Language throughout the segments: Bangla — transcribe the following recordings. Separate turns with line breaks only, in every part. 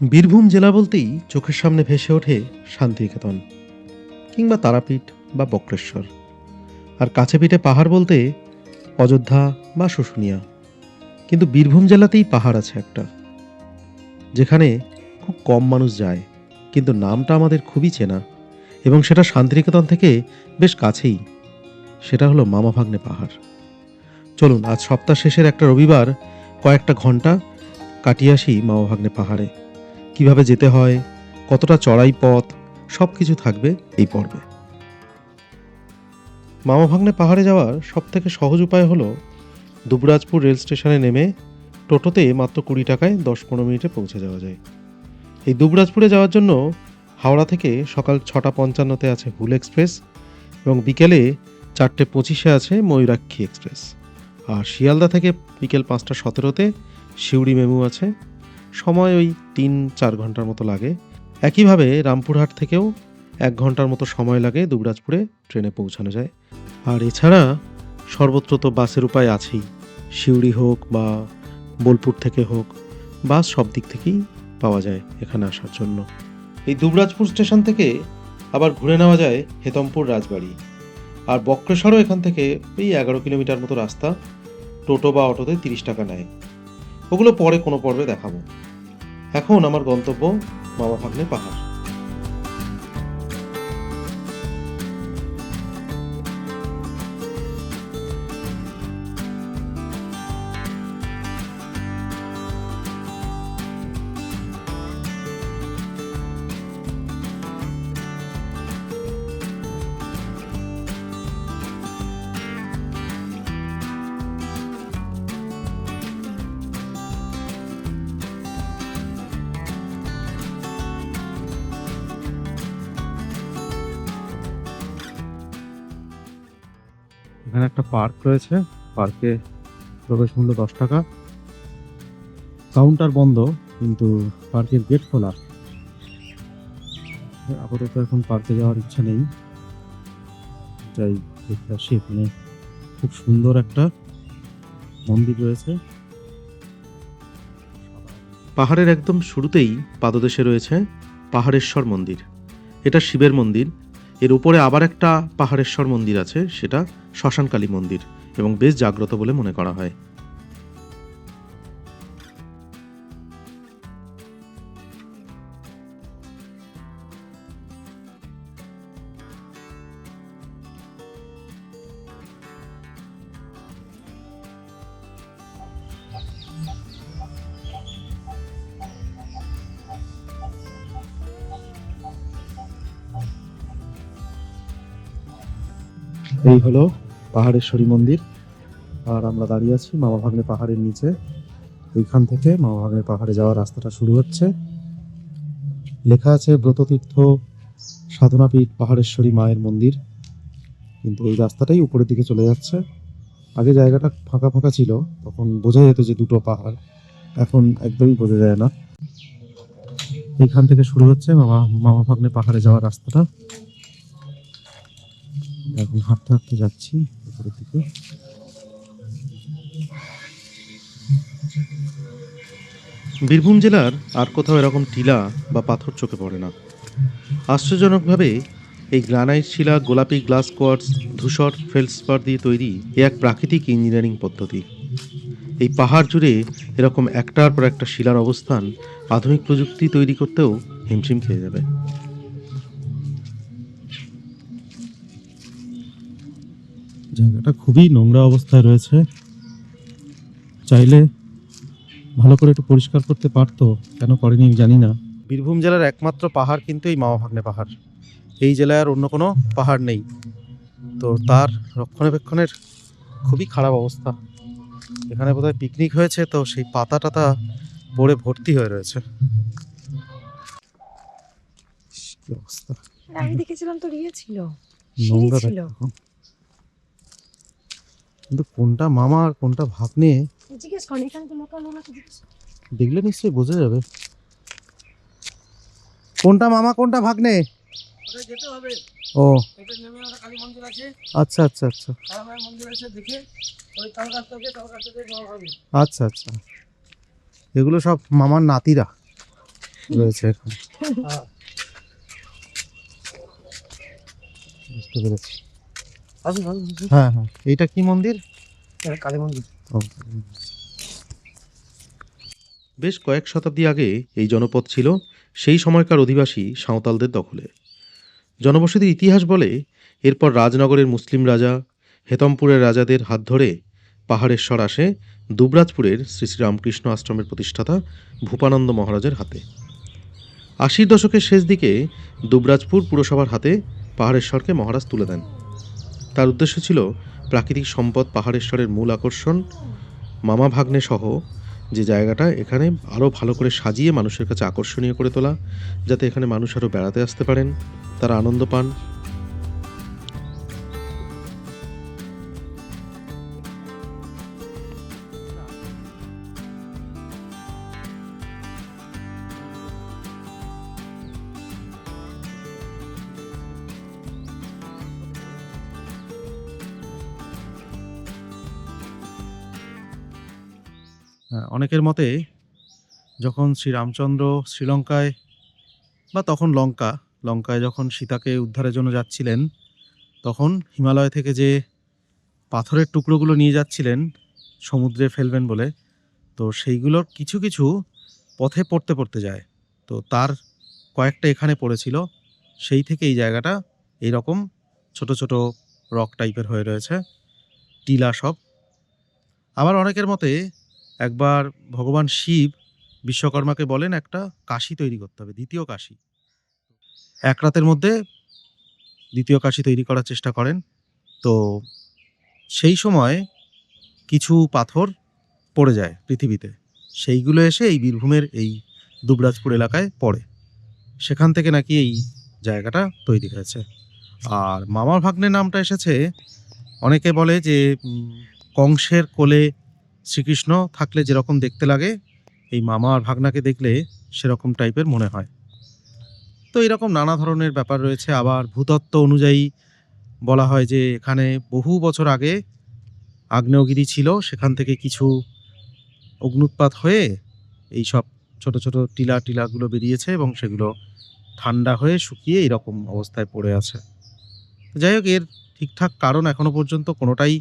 বীরভূম জেলা বলতেই চোখের সামনে ভেসে ওঠে শান্তিনিকেতন কিংবা তারাপীঠ বা বক্রেশ্বর। আর কাছে পিঠে পাহাড় বলতে অযোধ্যা বা শুশুনিয়া। কিন্তু বীরভূম জেলাতেই পাহাড় আছে একটা, যেখানে খুব কম মানুষ যায়, কিন্তু নামটা আমাদের খুবই চেনা, এবং সেটা শান্তিনিকেতন থেকে বেশ কাছেই। সেটা হলো মামাভাগ্নে পাহাড়। চলুন আজ সপ্তাহ শেষের একটা রবিবার কয়েকটা ঘন্টা কাটিয়ে আসি মামাভাগ্নে পাহাড়ে। কিভাবে যেতে হয়, কতটা চড়াই পথ, সব কিছু থাকবে এই পর্বে। মামাভাগ্নে পাহাড়ে যাওয়ার সবথেকে সহজ উপায় হলো দুবরাজপুর রেল স্টেশনে নেমে টোটোতে মাত্র 20 টাকায় 10-15 মিনিটে পৌঁছে যাওয়া যায়। এই দুবরাজপুরে যাওয়ার জন্য হাওড়া থেকে সকাল 6:55-তে আছে হুল এক্সপ্রেস, এবং বিকেলে 4:25-এ আছে ময়ূরাক্ষী এক্সপ্রেস। আর শিয়ালদা থেকে বিকেল 5:17-তে সিউড়ি মেমু আছে। সময় ওই 3-4 ঘন্টার মতো লাগে। একইভাবে রামপুরহাট থেকেও 1 ঘন্টার মতো সময় লাগে দুবরাজপুরে ট্রেনে পৌঁছানো যায়। আর এছাড়া সর্বত্র তো বাসের উপায় আছেই, সিউড়ি হোক বা বোলপুর থেকে হোক, বাস সব দিক থেকেই পাওয়া যায় এখানে আসার জন্য। এই দুবরাজপুর স্টেশন থেকে আবার ঘুরে নেওয়া যায় হেতমপুর রাজবাড়ি। আর বক্রেশ্বরও এখান থেকে এই 11 কিলোমিটার মতো রাস্তা, টোটো বা অটোতে 30 টাকা নেয়। ওগুলো পরে কোনো পর্বে দেখাবো। এখন আমার গন্তব্য মামাভাগ্নে পাহাড়। এখানে একটা পার্ক রয়েছে, পার্কে প্রবেশ মূল্য 10 টাকা। কাউন্টার বন্ধ, কিন্তু পার্কের গেট খোলা। আপাতত এখন পার্কে যাওয়ার ইচ্ছা নেই, যাই দেখতে আসি। এখানে খুব সুন্দর একটা মন্দির রয়েছে। পাহাড়ের একদম শুরুতেই পাদদেশে রয়েছে পাহাড়েশ্বর মন্দির। এটা শিবের মন্দির। এর উপরে আবার একটা পাহাড়েশ্বর মন্দির আছে, সেটা শ্মশানকালী মন্দির, এবং বেশ জাগ্রত বলে মনে করা হয়। এই হলো পাহাড়েশ্বরী মন্দির, আর আমরা দাঁড়িয়ে আছি মামাভাগ্নে পাহাড়ের নিচে। ওইখান থেকে মামাভাগ্নে পাহাড়ে যাওয়ার রাস্তাটা শুরু হচ্ছে। লেখা আছে ব্রততীর্থ সাধনাপীঠ পাহাড়েশ্বরী মায়ের মন্দির, কিন্তু এই রাস্তাটাই উপরের দিকে চলে যাচ্ছে। আগে জায়গাটা ফাঁকা ফাঁকা ছিল, তখন বোঝা যেত যে দুটো পাহাড়, এখন একদমই বোঝা যায় না। এইখান থেকে শুরু হচ্ছে মামাভাগ্নে পাহাড়ে যাওয়ার রাস্তাটা। এখন হাঁটতে হাঁটতে যাচ্ছি উপরের দিকে। বীরভূম জেলার আর কোথাও এরকম টিলা বা পাথর চোখে পড়ে না। আশ্চর্যজনকভাবে এই গ্রানাইট শিলা, গোলাপি গ্লাস কোয়ার্টজ, ধূসর ফেলসপার দিয়ে তৈরি এ এক প্রাকৃতিক ইঞ্জিনিয়ারিং পদ্ধতি। এই পাহাড় জুড়ে এরকম একটার পর একটা শিলার অবস্থান আধুনিক প্রযুক্তি তৈরি করতেও হিমশিম খেয়ে যাবে। জায়গাটা খুবই নোংরা অবস্থায় রয়েছে, চাইলে ভালো করে একটু পরিষ্কার করতে পারতো, কেন করেনি আমি জানি না। বীরভূম জেলার একমাত্র পাহাড় কিন্তু এই মামাভাগ্নে পাহাড়। এই জেলায় আর অন্য কোনো পাহাড় নেই, তো তার রক্ষণাবেক্ষণের খুবই খারাপ অবস্থা। এখানে বোধহয় পিকনিক হয়েছে, তো সেই পাতা টাতা পড়ে ভর্তি হয়ে রয়েছে। কি অবস্থা!
আমি দেখেছিলাম তোর ইয়ে ছিল,
নোংরা
ছিল।
কিন্তু কোনটা মামা আর কোনটা ভাগ্নে
জিজ্ঞেস কর, এখানে তো লোকাল ওনাকে জিজ্ঞেস কর।
দেখলে নিশ্চয়ই বোঝা যাবে কোনটা মামা কোনটা ভাগ্নে।
যেতে হবে,
ও
এটা নেমে একটা কালী মন্দির আছে,
আচ্ছা আচ্ছা আচ্ছা
তারামায়ের মন্দির আছে, দেখে ওই তাল গাছ থেকে যাওয়া হবে।
আচ্ছা আচ্ছা, এগুলো সব মামার নাতিরা।
রয়েছে এখানে।
হ্যাঁ,
বুঝতে পেরেছি।
আসুন আসুন আসুন।
হ্যাঁ হ্যাঁ, এইটা কি মন্দির?
এটা কালী মন্দির।
ও,
বেশ কয়েক শতাব্দী আগে এই জনপদ ছিল সেই সময়কার অধিবাসী সাঁওতালদের দখলে। জনবসতির ইতিহাস বলে এরপর রাজনগরের মুসলিম রাজা, হেতমপুরের রাজাদের হাত ধরে পাহাড়েশ্বর আসে দুবরাজপুরের শ্রী শ্রী রামকৃষ্ণ আশ্রমের প্রতিষ্ঠাতা ভূপানন্দ মহারাজের হাতে। ৮০ দশকের শেষ দিকে দুবরাজপুর পুরসভার হাতে পাহাড়েশ্বরকে মহারাজ তুলে দেন। তার উদ্দেশ্য ছিল প্রাকৃতিক সম্পদ পাহাড়েশ্বরের মূল আকর্ষণ মামা ভাগ্নে সহ যে জায়গাটা এখানে আরও ভালো করে সাজিয়ে মানুষের কাছে আকর্ষণীয় করে তোলা, যাতে এখানে মানুষ আরও বেড়াতে আসতে পারেন, তারা আনন্দ পান।
হ্যাঁ, অনেকের মতে যখন শ্রীরামচন্দ্র শ্রীলঙ্কায় বা তখন লঙ্কায় যখন সীতাকে উদ্ধারের জন্য যাচ্ছিলেন, তখন হিমালয় থেকে যে পাথরের টুকরোগুলো নিয়ে যাচ্ছিলেন সমুদ্রে ফেলবেন বলে, তো সেইগুলোর কিছু কিছু পথে পড়তে পড়তে যায়। তো তার কয়েকটা এখানে পড়েছিল, সেই থেকে এই জায়গাটা এইরকম ছোট ছোট রক টাইপের হয়ে রয়েছে, টিলা সব। আবার অনেকের মতে একবার ভগবান শিব বিশ্বকর্মাকে বলেন একটা কাশি তৈরি করতে হবে, দ্বিতীয় কাশি। এক রাতের মধ্যে দ্বিতীয় কাশি তৈরি করার চেষ্টা করেন। তো সেই সময় কিছু পাথর পড়ে যায় পৃথিবীতে, সেইগুলো এসে এই বীরভূমের এই দুবরাজপুর এলাকায় পড়ে, সেখান থেকে নাকি এই জায়গাটা তৈরি হয়েছে। আর মামা ভাগ্নে নামটা এসেছে, অনেকে বলে যে কংসের কোলে শ্রীকৃষ্ণ থাকলে যেরকম দেখতে লাগে, এই মামা আর ভাগ্নাকে দেখলে সেরকম টাইপের মনে হয়। তো এরকম নানা ধরনের ব্যাপার রয়েছে। আবার ভূতত্ত্ব অনুযায়ী বলা হয় যে এখানে বহু বছর আগে আগ্নেয়গিরি ছিল, সেখান থেকে কিছু অগ্নুৎপাত হয়ে এই সব ছোট ছোট টিলাগুলো বেরিয়েছে এবং সেগুলো ঠান্ডা হয়ে শুকিয়ে এরকম অবস্থায় পড়ে আছে। যাই হোক, এর ঠিকঠাক কারণ এখনো পর্যন্ত কোনোটাই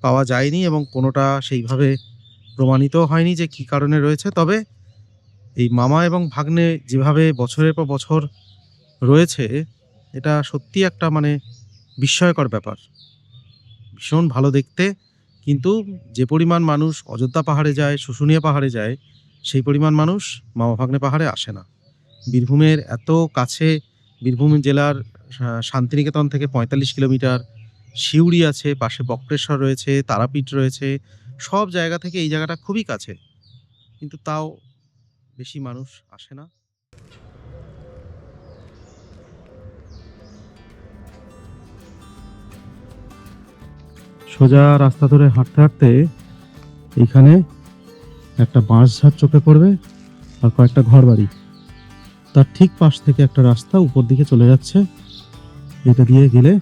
পাওয়া যায়নি এবং কোনোটা সেইভাবে প্রমাণিত হয়নি যে কী কারণে রয়েছে। তবে এই মামা এবং ভাগ্নে যেভাবে বছরের পর বছর রয়েছে, এটা সত্যি একটা মানে বিস্ময়কর ব্যাপার, ভীষণ ভালো দেখতে। কিন্তু যে পরিমাণ মানুষ অযোধ্যা পাহাড়ে যায়, শুশুনিয়া পাহাড়ে যায়, সেই পরিমাণ মানুষ মামা ভাগ্নে পাহাড়ে আসে না। বীরভূমের এত কাছে, বীরভূম জেলার শান্তিনিকেতন থেকে ৪৫ কিলোমিটার, সিউড়ি আছে, পাশে বক্রেশ্বর রয়েছে, তারাপীঠ রয়েছে, সব জায়গা থেকে এই জায়গাটা খুবই কাছে, কিন্তু তাও বেশি মানুষ আসে না। সোজা রাস্তা ধরে হাঁটতে হাঁটতে এইখানে একটা বাঁশঝাড় চোখে পড়বে আর কয়েকটা ঘর বাড়ি, তার ঠিক পাশ থেকে একটা রাস্তা উপর দিকে চলে যাচ্ছে। এটা দিয়ে গেলে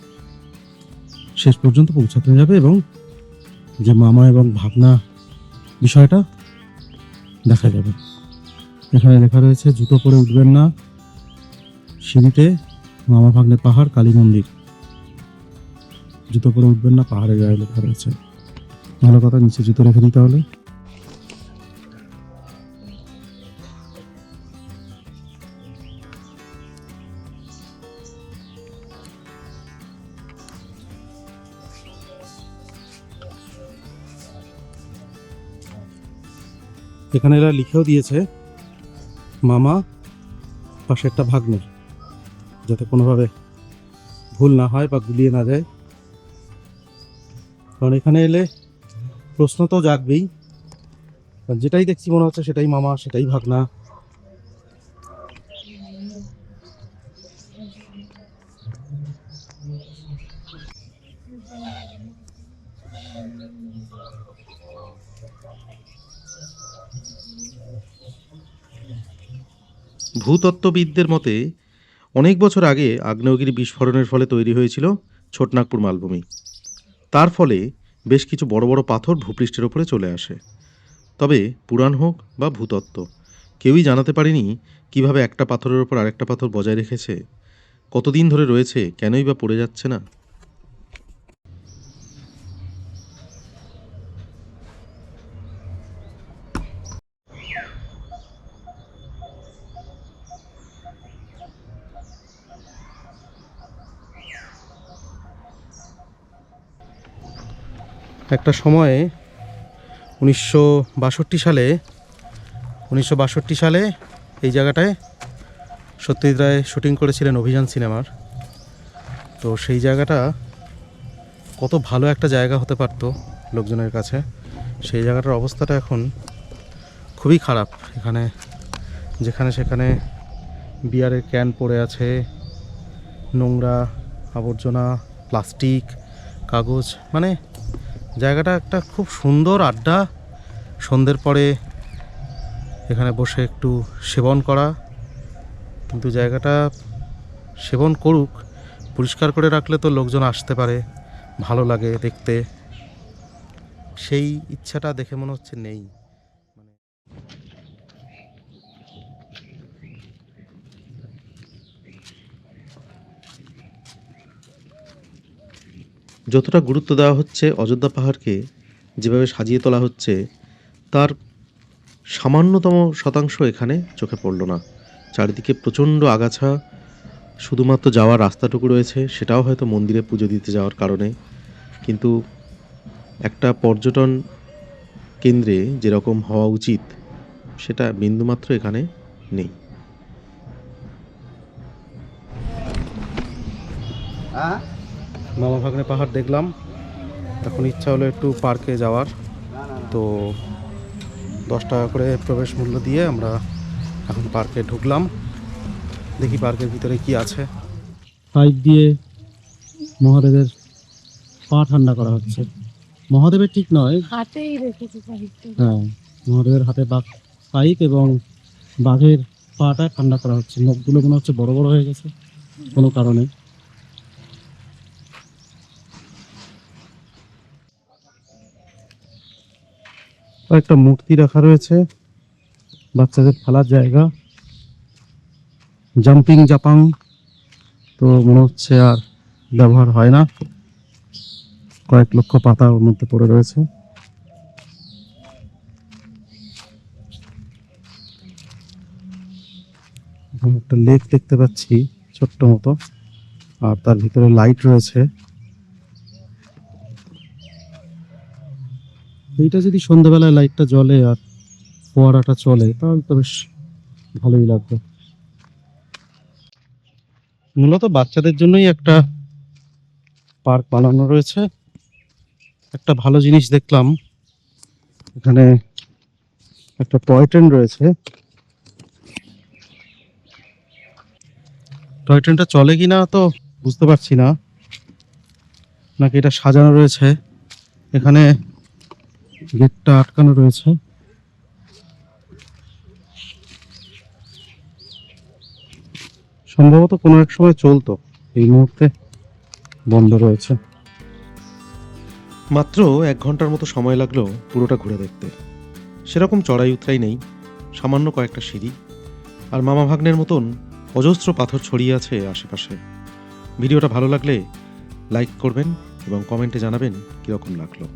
শেষ পর্যন্ত পৌঁছাতে যাবে এবং যে মামা এবং ভাগনা বিষয়টা দেখা যাবে। এখানে লেখা রয়েছে জুতো পরে উঠবেন না, সিঁড়িতে মামা ভাগ্নে পাহাড় কালী মন্দির, জুতো পরে উঠবেন না পাহাড়ের গায়ে লেখা রয়েছে। ভালো কথা, নিচে জুতো রেখে দিতে হলে। এখানে এরা লিখেও দিয়েছে মামা পাশে একটা ভাগ্নের, যাতে কোনোভাবে ভুল না হয় বা গুলিয়ে না যায়। কারণ এখানে এলে প্রশ্ন তো জাগবেই, যেটাই দেখছি মনে হচ্ছে সেটাই মামা সেটাই ভাগ্না।
ভূতত্ত্ববিদদের মতে অনেক বছর আগে আগ্নেয়গিরি বিস্ফোরণের ফলে তৈরি হয়েছিল ছোটনাগপুর মালভূমি। তার ফলে বেশ কিছু বড় বড় পাথর ভূপৃষ্ঠের ওপরে চলে আসে। তবে পুরাণ হোক বা ভূতত্ত্ব, কেউই জানাতে পারেনি কিভাবে একটা পাথরের ওপর আরেকটা পাথর বজায় রেখেছে, কতদিন ধরে রয়েছে, কেনই বা পড়ে যাচ্ছে না। একটা সময়ে 1962 সালে এই জায়গাটায় সত্যজিৎ রায় শুটিং করেছিলেন অভিযান সিনেমার। তো সেই জায়গাটা কত ভালো একটা জায়গা হতে পারতো লোকজনের কাছে, সেই জায়গাটার অবস্থাটা এখন খুবই খারাপ। এখানে যেখানে সেখানে বিয়ারের ক্যান পড়ে আছে, নোংরা আবর্জনা, প্লাস্টিক, কাগজ, মানে জায়গাটা একটা খুব সুন্দর আড্ডা, সন্ধ্যের পরে এখানে বসে একটু সেবন করা। কিন্তু জায়গাটা সেবন করুক, পরিষ্কার করে রাখলে তো লোকজন আসতে পারে, ভালো লাগে দেখতে, সেই ইচ্ছাটা দেখে মনে হচ্ছে নেই। যতটা গুরুত্ব দেওয়া হচ্ছে অযোধ্যা পাহাড়কে, যেভাবে সাজিয়ে তোলা হচ্ছে, তার সামান্যতম শতাংশ এখানে চোখে পড়ল না। চারিদিকে প্রচণ্ড আগাছা, শুধুমাত্র যাওয়ার রাস্তাটুকু রয়েছে, সেটাও হয়তো মন্দিরে পুজো দিতে যাওয়ার কারণে। কিন্তু একটা পর্যটন কেন্দ্রে যেরকম হওয়া উচিত সেটা বিন্দুমাত্র এখানে নেই। মামা ভাগ্নে পাহাড় দেখলাম, এখন ইচ্ছা হলো একটু পার্কে যাওয়ার। তো 10 টাকা করে প্রবেশ মূল্য দিয়ে আমরা এখন পার্কে ঢুকলাম, দেখি পার্কের ভিতরে কি আছে।
পাইপ দিয়ে মহাদেবের পা ঠান্ডা করা হচ্ছে। মহাদেবের ঠিক নয়,
হাতেই রেখেছি পাইপটা।
হ্যাঁ, মহাদেবের হাতে পাইপ এবং বাঘের পাটা ঠান্ডা করা হচ্ছে। নখগুলো মনে হচ্ছে বড় বড় হয়ে গেছে কোনো কারণে।
একটা মূর্তি রাখা রয়েছে, বাচ্চাদের খেলার জায়গা, জাম্পিং জাপাং, তো মনে হচ্ছে আর ব্যবহার হয় না, কয়েক লক্ষ পাতা ওর মধ্যে পড়ে রয়েছে। এখানে একটা লেক দেখতে পাচ্ছি ছোট্ট মতো, আর তার ভিতরে লাইট রয়েছে। এইটা যদি সন্ধ্যাবেলায় লাইটটা জ্বলে আর ফোয়ারাটা চলে তাহলে তো বেশ ভালোই লাগবে। মূলত বাচ্চাদের জন্যই একটা পার্ক বানানো রয়েছে। একটা ভালো জিনিস দেখলাম, এখানে একটা টয় ট্রেন রয়েছে। টয় ট্রেনটা চলে কিনা তো বুঝতে পারছি না, নাকি এটা সাজানো রয়েছে। এখানে গেটটা আটকানো রয়েছে। সম্ভবত কোনো এক সময় চলতো, এই মুহূর্তে বন্ধ রয়েছে।
মাত্র 1 ঘন্টার মতো সময় লাগলো পুরোটা ঘুরে দেখতে। সেরকম চড়াই উতরাই নেই, সামান্য কয়েকটা সিঁড়ি, আর মামা ভাগ্নের মতন অজস্র পাথর ছড়িয়ে আছে আশেপাশে। ভিডিওটা ভালো লাগলে লাইক করবেন এবং কমেন্টে জানাবেন কীরকম লাগলো।